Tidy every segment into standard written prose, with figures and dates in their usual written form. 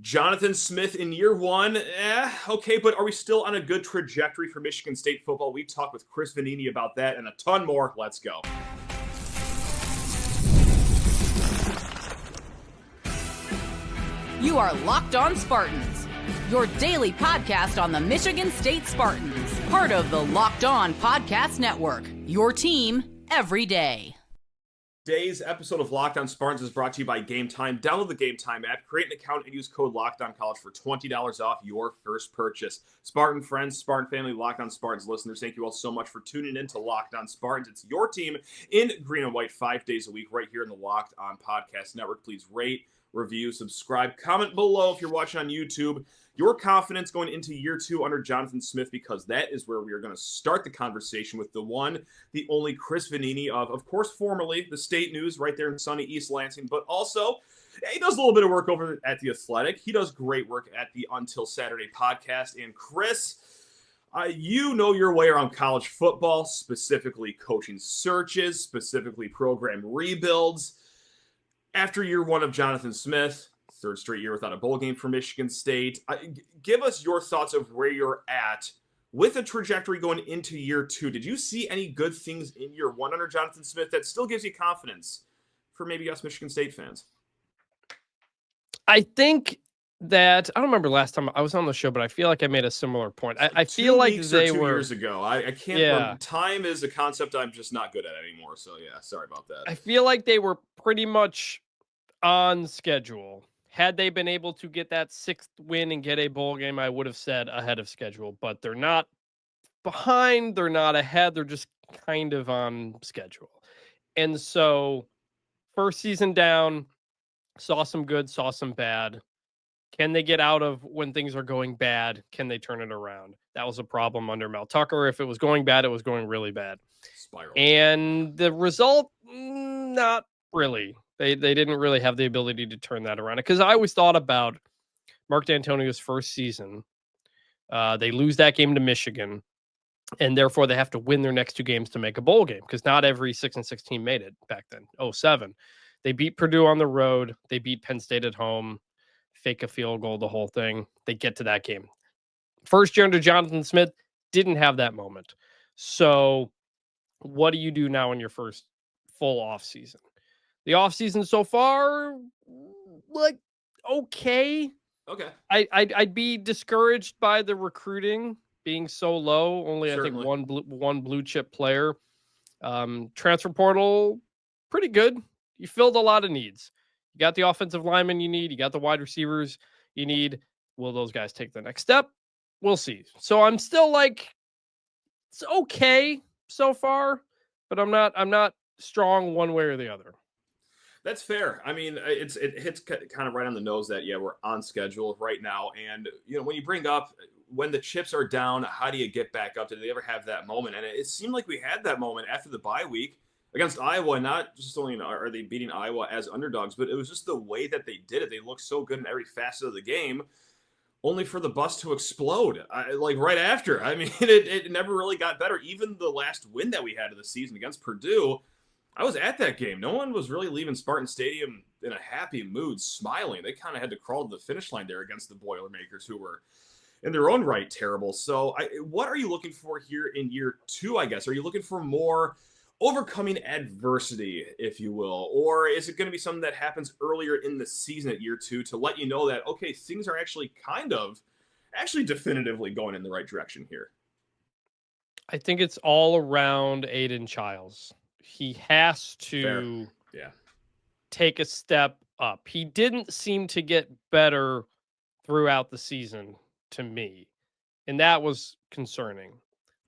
Jonathan Smith in year one, okay, but are we still on a good trajectory for Michigan State football? We talked with Chris Vannini about that and a ton more. Let's go. You are Locked On Spartans, your daily podcast on the Michigan State Spartans, part of the Locked On Podcast Network, your team every day. Today's episode of Locked On Spartans is brought to you by Game Time. Download the Game Time app, create an account, and use code LOCKEDONCollege for $20 off your first purchase. Spartan friends, Spartan family, Locked On Spartans listeners, thank you all so much for tuning in to Locked On Spartans. It's your team in green and white 5 days a week right here in the Locked On Podcast Network. Please rate, review, subscribe, comment below if you're watching on YouTube. Your confidence going into year two under Jonathan Smith, because that is where we are going to start the conversation with the one, the only Chris Vannini of course, formerly the State News right there in sunny East Lansing, but also he does a little bit of work over at The Athletic. He does great work at the Until Saturday podcast. And Chris, you know your way around college football, specifically coaching searches, specifically program rebuilds. After year one of Jonathan Smith, third straight year without a bowl game for Michigan State, give us your thoughts of where you're at with a trajectory going into year two. Did you see any good things in year one under Jonathan Smith that still gives you confidence for maybe us Michigan State fans? I think that, I don't remember last time I was on the show, but I feel like I made a similar point. I feel like they were 2 years ago. I can't. Yeah. Time is a concept I'm just not good at anymore. So yeah, sorry about that. I feel like they were pretty much on schedule. Had they been able to get that 6th win and get a bowl game, I would have said ahead of schedule. But they're not behind. They're not ahead. They're just kind of on schedule. And so, first season down, saw some good, saw some bad. Can they get out of when things are going bad? Can they turn it around? That was a problem under Mel Tucker. If it was going bad, it was going really bad. Spiral. And the result, not really. They didn't really have the ability to turn that around. Because I always thought about Mark D'Antonio's first season. They lose that game to Michigan, and therefore they have to win their next 2 games to make a bowl game, because not every 6-6 team made it back then. 2007. They beat Purdue on the road. They beat Penn State at home. Fake a field goal, the whole thing. They get to that game. First year under Jonathan Smith, didn't have that moment. So what do you do now in your first full offseason? The offseason so far, like, okay. Okay. I'd be discouraged by the recruiting being so low. Only, Certainly. I think, one blue chip player. Transfer portal, pretty good. You filled a lot of needs. You got the offensive linemen you need. You got the wide receivers you need. Will those guys take the next step? We'll see. So I'm still like, it's okay so far, but I'm not strong one way or the other. That's fair. I mean, it hits kind of right on the nose that, yeah, we're on schedule right now. And, when you bring up when the chips are down, how do you get back up? Did they ever have that moment? And it seemed like we had that moment after the bye week against Iowa. Not just only are they beating Iowa as underdogs, but it was just the way that they did it. They looked so good in every facet of the game, only for the bus to explode like right after. I mean, it never really got better. Even the last win that we had of the season against Purdue, I was at that game. No one was really leaving Spartan Stadium in a happy mood, smiling. They kind of had to crawl to the finish line there against the Boilermakers, who were in their own right terrible. So what are you looking for here in year two, I guess? Are you looking for more overcoming adversity, if you will? Or is it going to be something that happens earlier in the season at year two to let you know that, okay, things are actually definitively going in the right direction here? I think it's all around Aidan Chiles. He has to take a step up. He didn't seem to get better throughout the season to me, and that was concerning.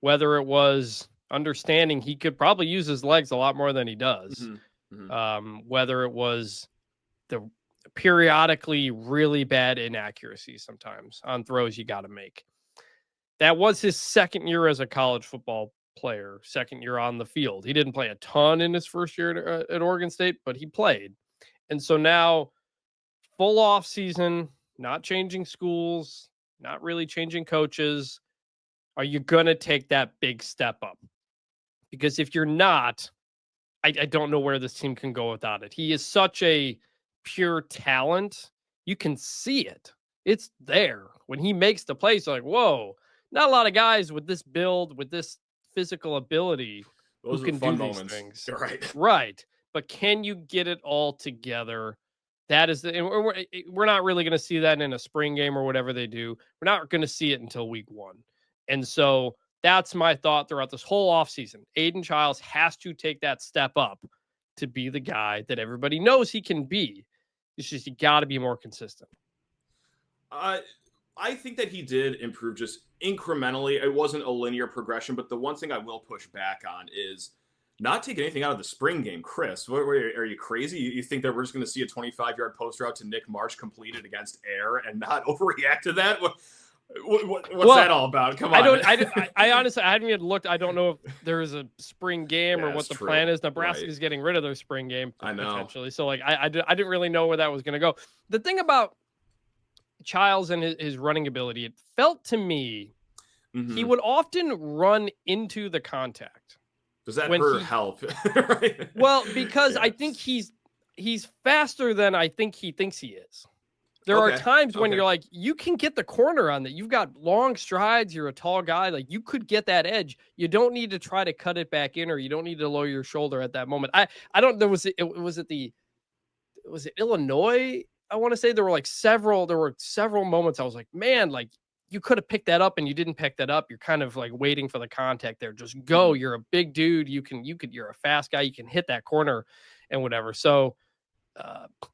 Whether it was understanding he could probably use his legs a lot more than he does, whether it was the periodically really bad inaccuracies sometimes on throws you got to make. That was his second year as a college football player, second year on the field. He didn't play a ton in his first year at Oregon State, but he played. And so now, full off season, not changing schools, not really changing coaches. Are you going to take that big step up? Because if you're not, I don't know where this team can go without it. He is such a pure talent. You can see it. It's there. When he makes the plays, like, whoa, not a lot of guys with this build, with this physical ability Those who are can fun do these moments. things. Right. Right. But can you get it all together? That is and we're not really going to see that in a spring game or whatever they do. We're not going to see it until week 1. And so that's my thought throughout this whole offseason. Aidan Chiles has to take that step up to be the guy that everybody knows he can be. It's just you got to be more consistent. I think that he did improve just incrementally. It wasn't a linear progression, but the one thing I will push back on is not taking anything out of the spring game. Chris, are you crazy? You think that we're just going to see a 25-yard post route to Nick Marsh completed against air and not overreact to that? What's that all about? Come on. I honestly, I haven't even looked. I don't know if there is a spring game or what the plan is. Nebraska is getting rid of their spring game. I know. Potentially. So, like, I didn't really know where that was going to go. The thing about Chiles and his running ability, it felt to me he would often run into the contact. Does that help? Right? Well, because I think he's faster than I think he thinks he is. There are times when you're like, you can get the corner on that. You've got long strides. You're a tall guy. Like, you could get that edge. You don't need to try to cut it back in, or you don't need to lower your shoulder at that moment. I don't know. Was it Illinois? I want to say there were several moments I was like, man, like, you could have picked that up and you didn't pick that up. You're kind of like waiting for the contact there. Just go. You're a big dude. You're a fast guy. You can hit that corner and whatever. So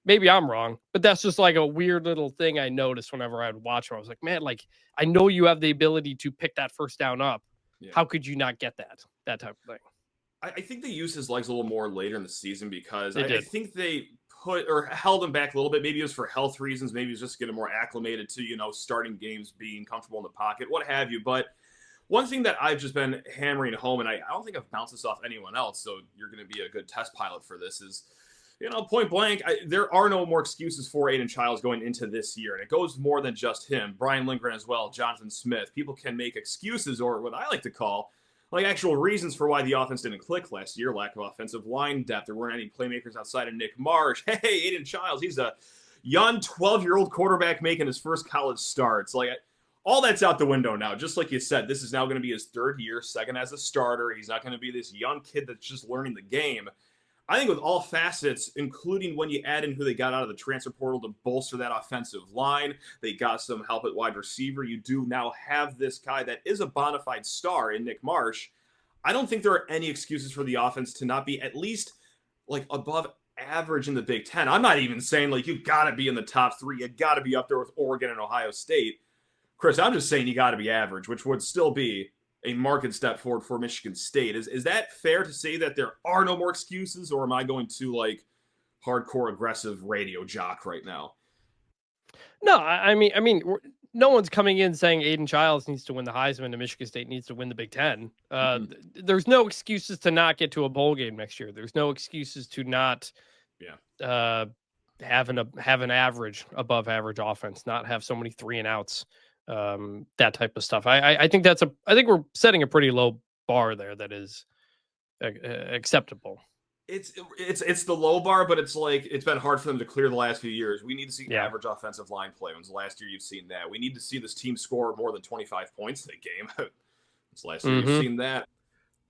maybe I'm wrong, but that's just like a weird little thing I noticed whenever I'd watch him. I was like, man, like, I know you have the ability to pick that first down up. Yeah. How could you not get that type of thing? I think they used his legs a little more later in the season because I think they held him back a little bit. Maybe it was for health reasons. Maybe it was just getting more acclimated to, starting games, being comfortable in the pocket, what have you. But one thing that I've just been hammering home, and I don't think I've bounced this off anyone else, so you're going to be a good test pilot for this, is, point blank, there are no more excuses for Aidan Chiles going into this year. And it goes more than just him. Brian Lindgren as well, Jonathan Smith. People can make excuses, or what I like to call like actual reasons for why the offense didn't click last year. Lack of offensive line depth. There weren't any playmakers outside of Nick Marsh. Hey, Aidan Chiles, he's a young 12-year-old quarterback making his first college starts. Like, all that's out the window now. Just like you said, this is now going to be his third year, second as a starter. He's not going to be this young kid that's just learning the game. I think with all facets, including when you add in who they got out of the transfer portal to bolster that offensive line, they got some help at wide receiver. You do now have this guy that is a bona fide star in Nick Marsh. I don't think there are any excuses for the offense to not be at least like above average in the Big Ten. I'm not even saying like you got to be in the top 3. You got to be up there with Oregon and Ohio State. Chris, I'm just saying you got to be average, which would still be a marked step forward for Michigan State. Is that fair to say that there are no more excuses, or am I going to like hardcore aggressive radio jock right now? No, I mean, no one's coming in saying Aidan Chiles needs to win the Heisman and Michigan State needs to win the Big Ten. There's no excuses to not get to a bowl game next year. There's no excuses to not have an average, above average offense, not have so many 3 and outs. That type of stuff. I think I think we're setting a pretty low bar there that is acceptable. It's the low bar, but it's like it's been hard for them to clear the last few years. We need to see average offensive line play. When's the last year you've seen that? We need to see this team score more than 25 points in a game. It's the last year you've seen that.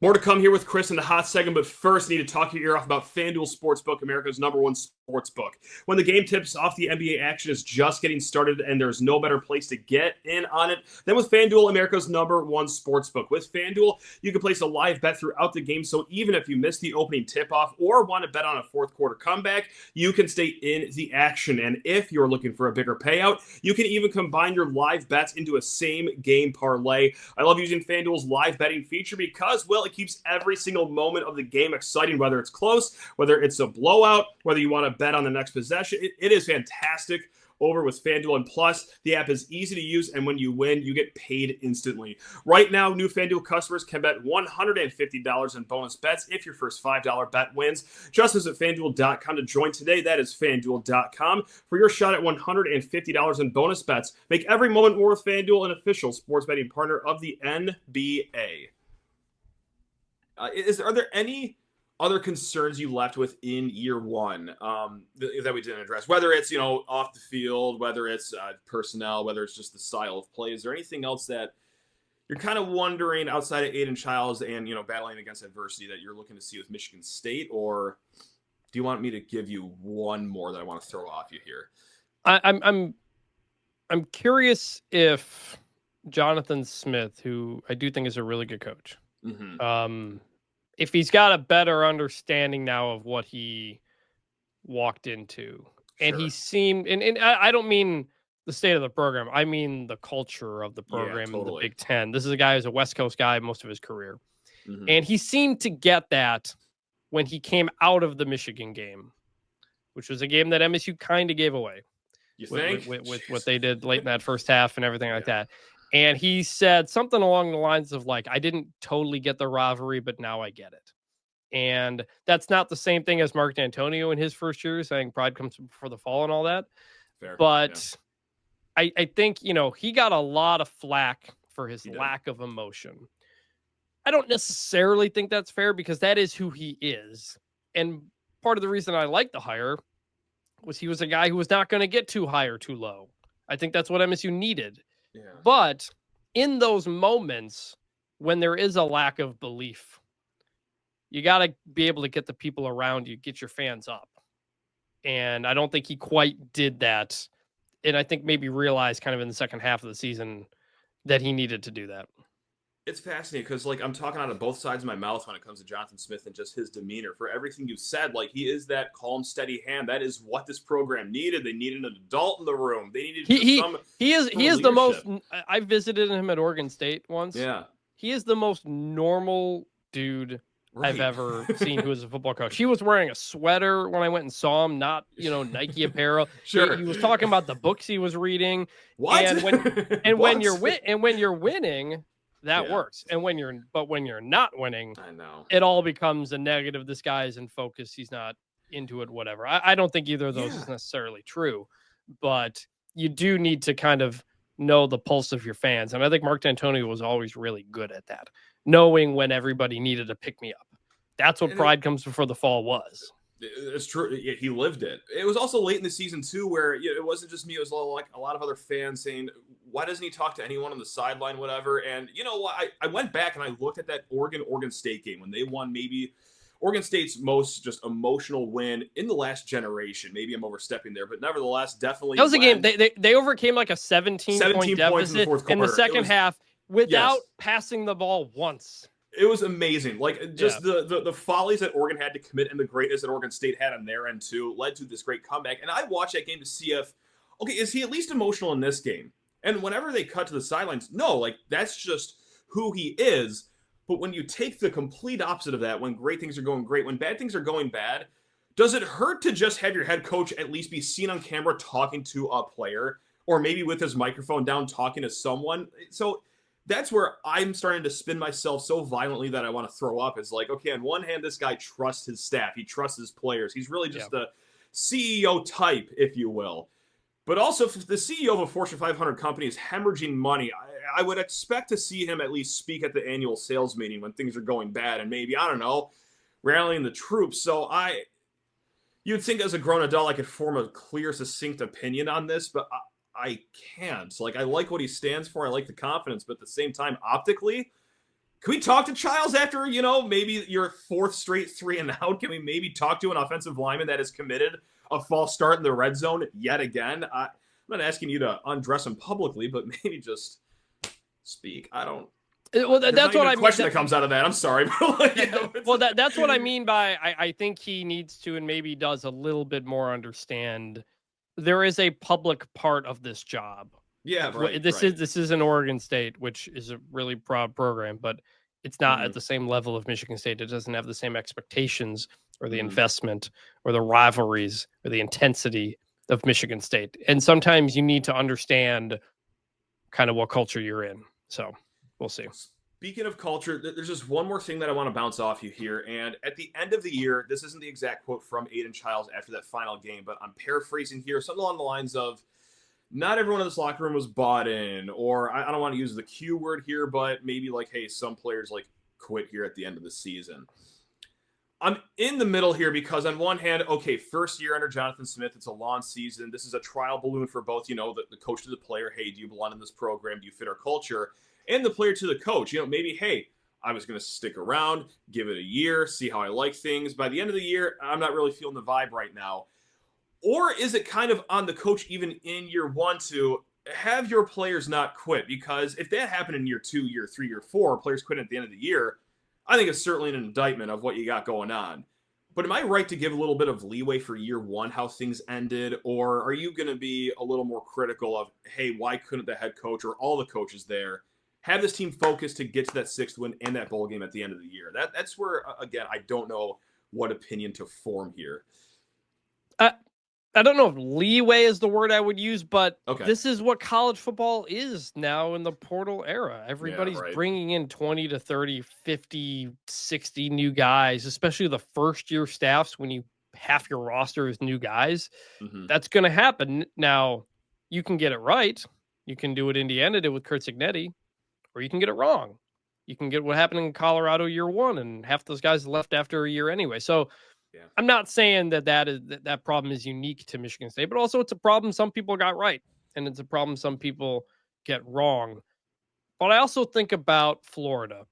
More to come here with Chris in the hot segment, but first, need to talk your ear off about FanDuel Sportsbook, America's #1 sportsbook. When the game tips off, the NBA action is just getting started, and there's no better place to get in on it than with FanDuel, America's #1 sportsbook. With FanDuel, you can place a live bet throughout the game, so even if you miss the opening tip-off or want to bet on a fourth-quarter comeback, you can stay in the action. And if you're looking for a bigger payout, you can even combine your live bets into a same-game parlay. I love using FanDuel's live betting feature because, well, it keeps every single moment of the game exciting, whether it's close, whether it's a blowout, whether you want to bet on the next possession. It is fantastic over with FanDuel. And plus, the app is easy to use, and when you win, you get paid instantly. Right now, new FanDuel customers can bet $150 in bonus bets if your first $5 bet wins. Just visit FanDuel.com to join today. That is FanDuel.com for your shot at $150 in bonus bets. Make every moment more with FanDuel, an official sports betting partner of the NBA. Are there any other concerns you left with in year one that we didn't address, whether it's, off the field, whether it's personnel, whether it's just the style of play. Is there anything else that you're kind of wondering outside of Aidan Chiles and, battling against adversity that you're looking to see with Michigan State? Or do you want me to give you one more that I want to throw off you here? I'm curious if Jonathan Smith, who I do think is a really good coach, if he's got a better understanding now of what he walked into. And he seemed, and I don't mean the state of the program, I mean the culture of the program in the Big Ten. This is a guy who's a West Coast guy most of his career. And he seemed to get that when he came out of the Michigan game, which was a game that MSU kind of gave away. You think? With what they did late in that first half and everything like that. And he said something along the lines of like, I didn't totally get the rivalry, but now I get it. And that's not the same thing as Mark D'Antonio in his first year saying pride comes before the fall and all that. Fair. But I think, he got a lot of flack for his lack of emotion. I don't necessarily think that's fair because that is who he is. And part of the reason I like the hire was he was a guy who was not going to get too high or too low. I think that's what MSU needed. Yeah. But in those moments when there is a lack of belief, you got to be able to get the people around you, get your fans up. And I don't think he quite did that. And I think maybe realized kind of in the second half of the season that he needed to do that. It's fascinating because, I'm talking out of both sides of my mouth when it comes to Jonathan Smith and just his demeanor. For everything you said, he is that calm, steady hand. That is what this program needed. They needed an adult in the room. They needed he is the most. I visited him at Oregon State once. Yeah, he is the most normal dude I've ever seen who is a football coach. He was wearing a sweater when I went and saw him, not Nike apparral. Sure, he was talking about the books he was reading. What? And when you're winning. That works. And when you're not winning, I know it all becomes a negative. This guy is in focus. He's not into it, whatever. I don't think either of those is necessarily true, but you do need to kind of know the pulse of your fans. And I think Mark D'Antonio was always really good at that, knowing when everybody needed to pick me up. That's what pride comes before the fall was. It's true. He lived it. It was also late in the season too, where it wasn't just me. It was like a lot of other fans saying, "Why doesn't he talk to anyone on the sideline, whatever?" And you know what? I went back and I looked at that Oregon State game when they won maybe Oregon State's most just emotional win in the last generation. Maybe I'm overstepping there, but nevertheless, definitely that was a game they overcame like a 17 point deficit in the second half without passing the ball once. It was amazing. The follies that Oregon had to commit and the greatness that Oregon State had on their end too led to this great comeback. And I watched that game to see if, is he at least emotional in this game? And whenever they cut to the sidelines, no, that's just who he is. But when you take the complete opposite of that, when great things are going great, when bad things are going bad, does it hurt to just have your head coach at least be seen on camera talking to a player or maybe with his microphone down talking to someone? So that's where I'm starting to spin myself so violently that I want to throw up. It's okay, on one hand, this guy trusts his staff. He trusts his players. He's really just the CEO type, if you will. But also, if the CEO of a Fortune 500 company is hemorrhaging money, I would expect to see him at least speak at the annual sales meeting when things are going bad and maybe, I don't know, rallying the troops. So you'd think as a grown adult I could form a clear, succinct opinion on this, but I can't. I like what he stands for. I like the confidence, but at the same time, optically, can we talk to Chiles after, maybe your fourth straight 3-and-out? Can we maybe talk to an offensive lineman that has committed a false start in the red zone yet again? I'm not asking you to undress him publicly, but maybe just speak. I don't. Well, that's what I mean. Question that comes out of that. I'm sorry. That's what I mean by I think he needs to and maybe does a little bit more understand. There is a public part of this job. Yeah, right. This is an Oregon State, which is a really proud program, but it's not at the same level of Michigan State. It doesn't have the same expectations or the investment or the rivalries or the intensity of Michigan State. And sometimes you need to understand kind of what culture you're in. So we'll see. Speaking of culture, there's just one more thing that I want to bounce off you here. And at the end of the year, this isn't the exact quote from Aidan Chiles after that final game, but I'm paraphrasing here, something along the lines of, not everyone in this locker room was bought in, or I don't want to use the Q word here, but maybe hey, some players quit here at the end of the season. I'm in the middle here because on one hand, okay, first year under Jonathan Smith, it's a long season. This is a trial balloon for both, the coach to the player. Hey, do you belong in this program? Do you fit our culture? And the player to the coach. Maybe, hey, I was going to stick around, give it a year, see how I like things. By the end of the year, I'm not really feeling the vibe right now. Or is it kind of on the coach even in year one to have your players not quit? Because if that happened in year 2, year 3, year 4, players quit at the end of the year, I think it's certainly an indictment of what you got going on. But am I right to give a little bit of leeway for year one, how things ended? Or are you going to be a little more critical of, hey, why couldn't the head coach or all the coaches there have this team focused to get to that 6th win and that bowl game at the end of the year? That's where, again, I don't know what opinion to form here. I don't know if leeway is the word I would use, but okay. This is what college football is now in the portal era. Everybody's bringing in 20 to 30, 50, 60 new guys, especially the first year staffs when half your roster is new guys. Mm-hmm. That's going to happen. Now, you can get it right. You can do what Indiana did with Curt Cignetti, or you can get it wrong. You can get what happened in Colorado year one, and half those guys left after a year anyway. So, I'm not saying that problem is unique to Michigan State, but also it's a problem some people got right, and it's a problem some people get wrong. But I also think about Florida,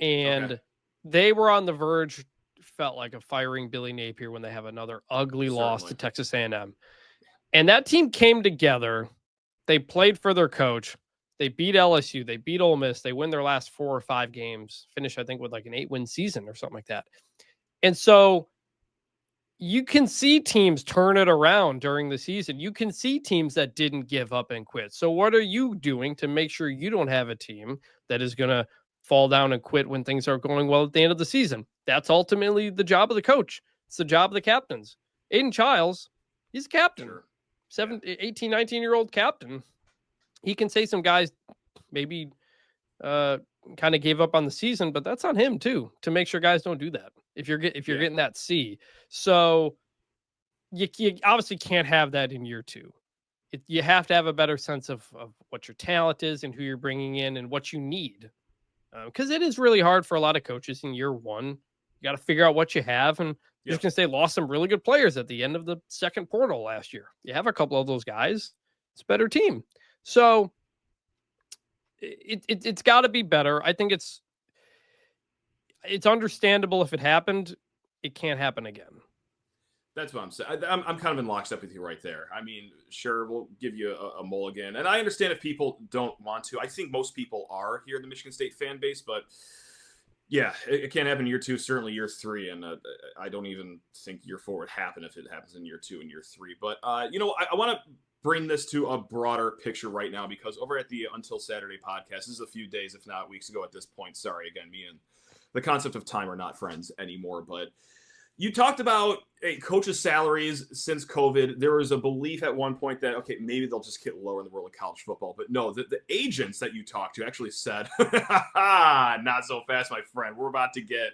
and they were on the verge, felt like, of firing Billy Napier when they have another ugly loss to Texas A&M. And that team came together. They played for their coach. They beat LSU. They beat Ole Miss. They win their last 4 or 5 games, finish, I think, with like an 8-win season or something like that. And so you can see teams turn it around during the season. You can see teams that didn't give up and quit. So what are you doing to make sure you don't have a team that is going to fall down and quit when things are going well at the end of the season? That's ultimately the job of the coach. It's the job of the captains. Aidan Chiles, he's a captain. Sure. 18, 19-year-old captain. He can say some guys maybe kind of gave up on the season, but that's on him too, to make sure guys don't do that. If you're getting that C. So you obviously can't have that in year 2. You have to have a better sense of what your talent is and who you're bringing in and what you need. Because it is really hard for a lot of coaches in year 1. You got to figure out what you have. And Michigan State lost some really good players at the end of the second portal last year. You have a couple of those guys. It's a better team. So it's got to be better. I think it's understandable if it happened. It can't happen again. That's what I'm saying. I'm kind of in lockstep with you right there. I mean, sure, we'll give you a mulligan. And I understand if people don't want to. I think most people are here in the Michigan State fan base. But, yeah, it can't happen year 2, certainly year 3. And I don't even think year 4 would happen if it happens in year 2 and year 3. But, I want to bring this to a broader picture right now, because over at the Until Saturday podcast, this is a few days, if not weeks ago at this point. Sorry, again, me and the concept of time are not friends anymore. But you talked about coaches' salaries since COVID. There was a belief at one point that, okay, maybe they'll just get lower in the world of college football. But no, the agents that you talked to actually said, not so fast, my friend. We're about to get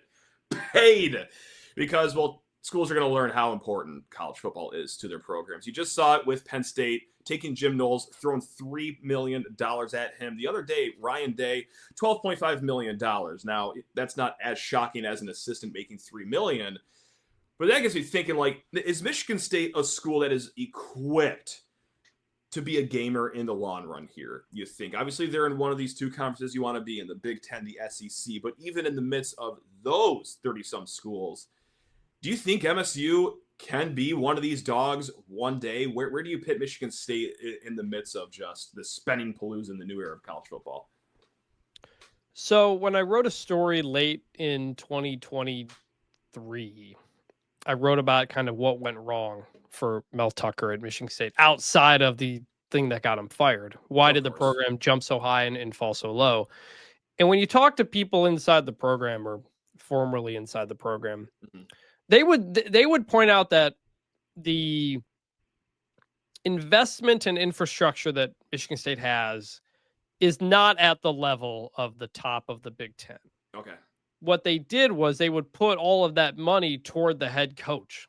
paid because, well, schools are going to learn how important college football is to their programs. You just saw it with Penn State taking Jim Knowles, throwing $3 million at him. The other day, Ryan Day, $12.5 million. Now, that's not as shocking as an assistant making $3 million. But that gets me thinking, like, is Michigan State a school that is equipped to be a gamer in the long run here, you think? Obviously, they're in one of these 2 conferences you want to be in, the Big Ten, the SEC. But even in the midst of those 30-some schools, do you think MSU can be one of these dogs one day? Where do you pit Michigan State in the midst of just the spending palooza in the new era of college football? So when I wrote a story late in 2023, I wrote about kind of what went wrong for Mel Tucker at Michigan State outside of the thing that got him fired. Why did the program jump so high and fall so low? And when you talk to people inside the program or formerly inside the program, they would point out that the investment and infrastructure that Michigan State has is not at the level of the top of the Big Ten. Okay. What they did was they would put all of that money toward the head coach.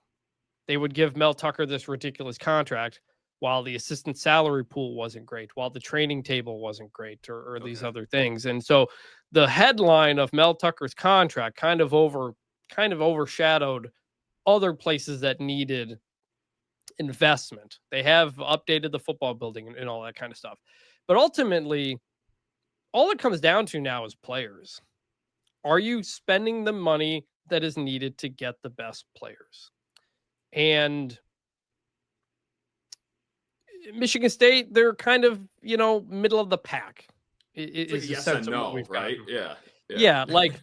They would give Mel Tucker this ridiculous contract while the assistant salary pool wasn't great, while the training table wasn't great, or these other things. And so the headline of Mel Tucker's contract kind of kind of overshadowed other places that needed investment. They have updated the football building and all that kind of stuff. But ultimately, all it comes down to now is players. Are you spending the money that is needed to get the best players? And Michigan State, they're kind of, middle of the pack. It's like yes and no, right? Yeah, like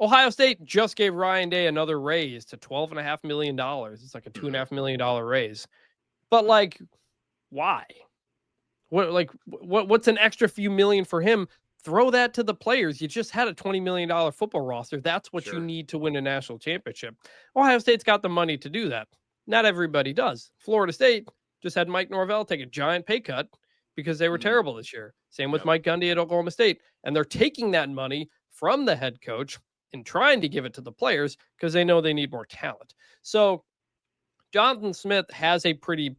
Ohio State just gave Ryan Day another raise to $12.5 million. It's like a $2.5 million raise. But like, why? What's an extra few million for him? Throw that to the players. You just had a $20 million football roster. That's what you need to win a national championship. Ohio State's got the money to do that. Not everybody does. Florida State just had Mike Norvell take a giant pay cut because they were terrible this year. Same with Mike Gundy at Oklahoma State. And they're taking that money from the head coach and trying to give it to the players because they know they need more talent. So Jonathan Smith has a pretty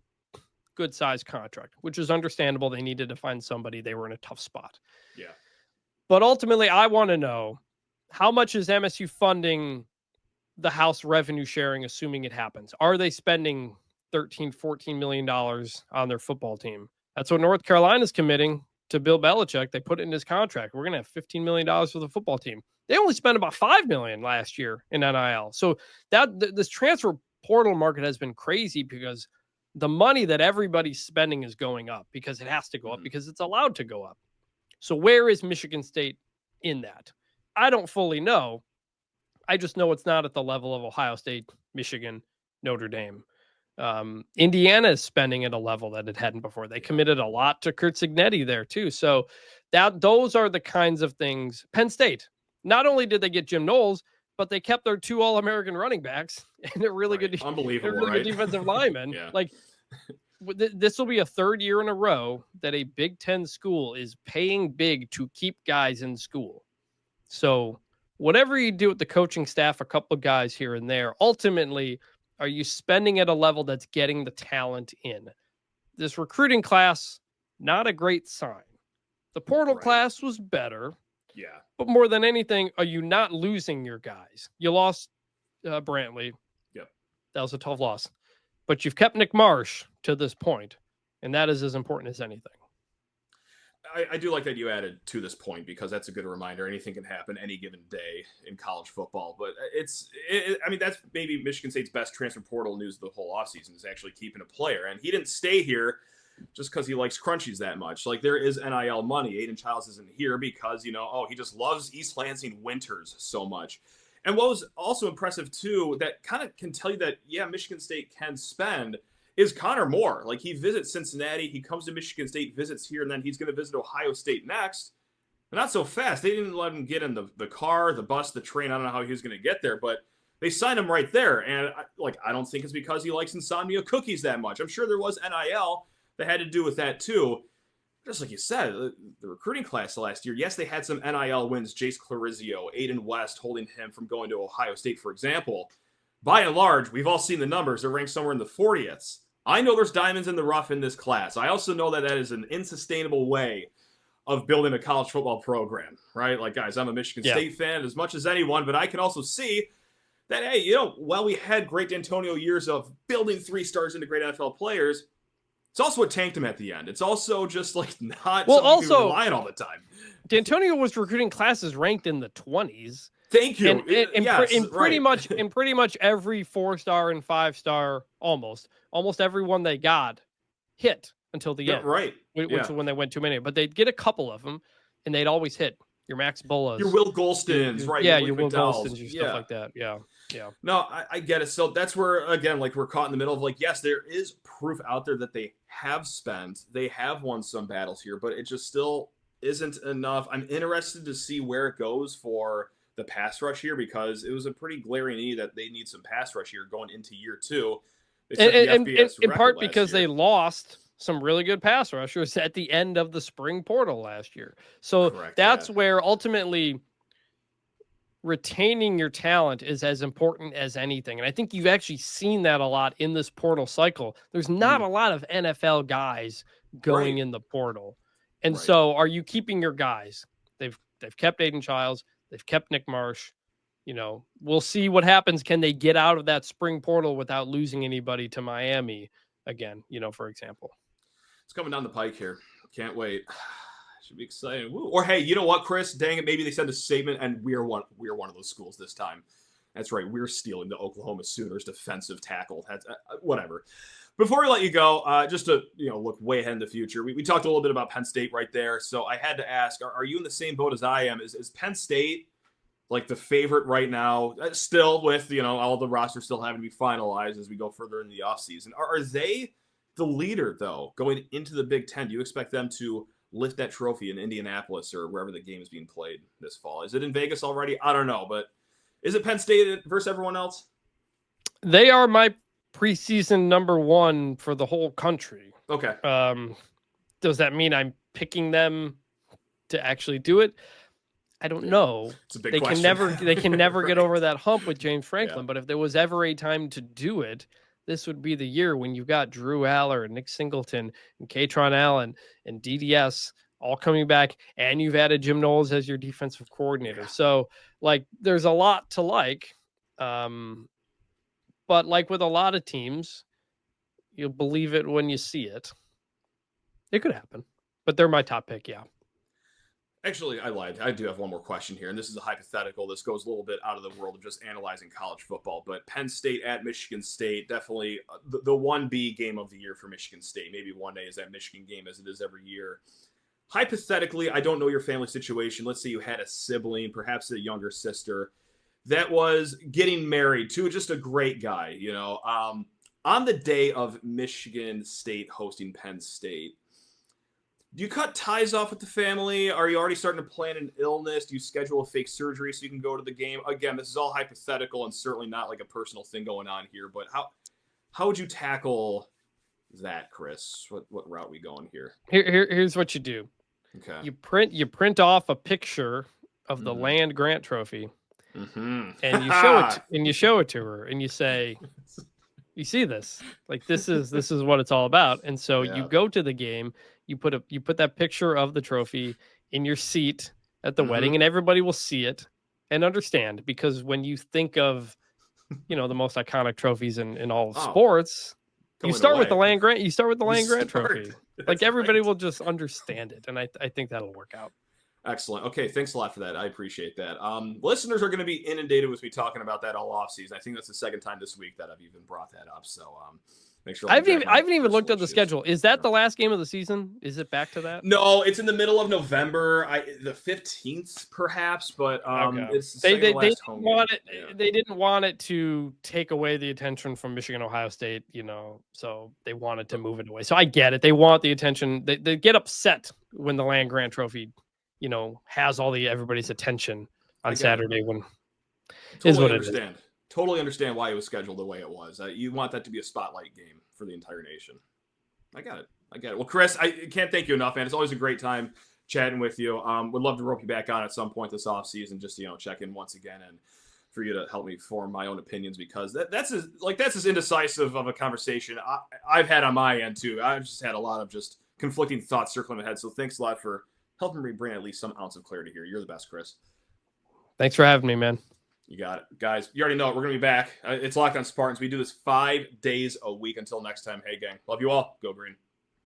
good sized contract, which is understandable. They needed to find somebody. They were in a tough spot. Yeah. But ultimately, I want to know, how much is MSU funding the House revenue sharing, assuming it happens? Are they spending $13-14 million on their football team? That's what North Carolina's committing to Bill Belichick. They put it in his contract. We're going to have $15 million for the football team. They only spent about $5 million last year in NIL. So this transfer portal market has been crazy because the money that everybody's spending is going up because it has to go up because it's allowed to go up. So where is Michigan State in that? I don't fully know. I just know it's not at the level of Ohio State, Michigan, Notre Dame. Indiana is spending at a level that it hadn't before. They committed a lot to Kurt Cignetti there too. So those are the kinds of things. Penn State, not only did they get Jim Knowles, but they kept their 2 All-American running backs and a really good, good defensive lineman. Like this will be a third year in a row that a Big Ten school is paying big to keep guys in school. So whatever you do with the coaching staff, a couple of guys here and there, ultimately, are you spending at a level that's getting the talent in? This recruiting class, not a great sign. The portal class was better. Yeah. But more than anything, are you not losing your guys? You lost Brantley. Yep. That was a tough loss. But you've kept Nick Marsh to this point, and that is as important as anything. I do like that you added to this point because that's a good reminder. Anything can happen any given day in college football. But that's maybe Michigan State's best transfer portal news of the whole offseason is actually keeping a player. And he didn't stay here just because he likes crunchies that much. Like, there is NIL money. Aidan Chiles isn't here because, he just loves East Lansing winters so much. And what was also impressive, too, that kind of can tell you that, Michigan State can spend, is Connor Moore. Like, he visits Cincinnati, he comes to Michigan State, visits here, and then he's going to visit Ohio State next. But not so fast. They didn't let him get in the car, the bus, the train. I don't know how he was going to get there, but they signed him right there. And, I don't think it's because he likes insomnia cookies that much. I'm sure there was NIL that had to do with that, too. Just like you said, the recruiting class last year, yes, they had some NIL wins. Jace Clarizio, Aiden West holding him from going to Ohio State, for example. By and large, we've all seen the numbers. They're ranked somewhere in the 40th. I know there's diamonds in the rough in this class. I also know that is an unsustainable way of building a college football program, right? Like, guys, I'm a Michigan State fan as much as anyone, but I can also see that, hey, while we had great D'Antonio years of building 3 stars into great NFL players, it's also what tanked him at the end. It's also just not something you can rely on all the time. D'Antonio was recruiting classes ranked in the 20s. Thank you. Pretty much every 4-star and 5-star, almost everyone they got hit until the end. Right. Which is when they went too many. But they'd get a couple of them, and they'd always hit. Your Max Bullas. Your Will Golstons, right? Yeah, your Will Golstons, your stuff like that. Yeah. No, I get it. So that's where, again, we're caught in the middle of yes, there is proof out there that they have spent. They have won some battles here, but it just still isn't enough. I'm interested to see where it goes for the pass rush here because it was a pretty glaring need that they need some pass rush here going into year 2. And in part because they lost some really good pass rushers at the end of the spring portal last year. So that's where ultimately retaining your talent is as important as anything. And I think you've actually seen that a lot in this portal cycle. There's not a lot of NFL guys going in the portal. And so are you keeping your guys? They've kept Aidan Chiles. They've kept Nick Marsh. we'll see what happens. Can they get out of that spring portal without losing anybody to Miami again, for example? It's coming down the pike here. Can't wait. Should be exciting. Woo. Or hey, you know what, Chris? Dang it, maybe they send a statement and we're one of those schools this time. That's right. We're stealing the Oklahoma Sooners defensive tackle. That's whatever. Before we let you go, just to look way ahead in the future, we talked a little bit about Penn State right there. So I had to ask, are you in the same boat as I am? Is Penn State like the favorite right now? Still with all the rosters still having to be finalized as we go further in the offseason. Are they the leader though going into the Big Ten? Do you expect them to lift that trophy in Indianapolis or wherever the game is being played this fall? Is it in Vegas already? I don't know, but is it Penn State versus everyone else? They are my preseason number one for the whole country. Okay. Does that mean I'm picking them to actually do it? I don't know. It's a big they question. They can never Right. get over that hump with James Franklin. Yeah. But if there was ever a time to do it, this would be the year when you've got Drew Aller and Nick Singleton and Katron Allen and DDS all coming back, and you've added Jim Knowles as your defensive coordinator. Yeah. So there's a lot to like. But like with a lot of teams, you'll believe it when you see it. It could happen, but they're my top pick. Yeah. Actually, I lied. I do have one more question here, and this is a hypothetical. This goes a little bit out of the world of just analyzing college football, but Penn State at Michigan State, definitely the 1B game of the year for Michigan State. Maybe one day is that Michigan game as it is every year. Hypothetically, I don't know your family situation. Let's say you had a sibling, perhaps a younger sister, that was getting married to just a great guy, on the day of Michigan State hosting Penn State. Do you cut ties off with the family? Are you already starting to plan an illness? Do you schedule a fake surgery so you can go to the game? Again, this is all hypothetical and certainly not like a personal thing going on here, but how would you tackle that, Chris? What route are we going here? Here's what you do. Okay. You print off a picture of the land grant trophy. Mm-hmm. And you show it to her and you say, you see this, this is what it's all about. And so you go to the game, you put that picture of the trophy in your seat at the wedding, and everybody will see it and understand, because when you think of, the most iconic trophies in all of sports, you start with the land grant. You start with the land grant trophy. Everybody will just understand it. And I think that'll work out. Excellent. Okay, thanks a lot for that. I appreciate that. Listeners are going to be inundated with me talking about that all offseason. I think that's the second time this week that I've even brought that up. So make sure. I haven't even looked at the schedule. Is that the last game of the season? Is it back to that? No, it's in the middle of November. The 15th, perhaps. But it's they didn't want it. Yeah. They didn't want it to take away the attention from Michigan, Ohio State. So they wanted to move it away. So I get it. They want the attention. They get upset when the land grant trophy has all everybody's attention on Saturday when totally understand. Totally understand why it was scheduled the way it was. You want that to be a spotlight game for the entire nation. I got it. Well, Chris, I can't thank you enough, man. It's always a great time chatting with you. Would love to rope you back on at some point this offseason, just to, check in once again and for you to help me form my own opinions, because that's as indecisive of a conversation I've had on my end too. I've just had a lot of just conflicting thoughts circling my head. So thanks a lot for helping me bring at least some ounce of clarity here. You're the best, Chris. Thanks for having me, man. You got it. Guys, you already know it. We're going to be back. It's Locked On Spartans. We do this 5 days a week. Until next time, hey, gang. Love you all. Go Green.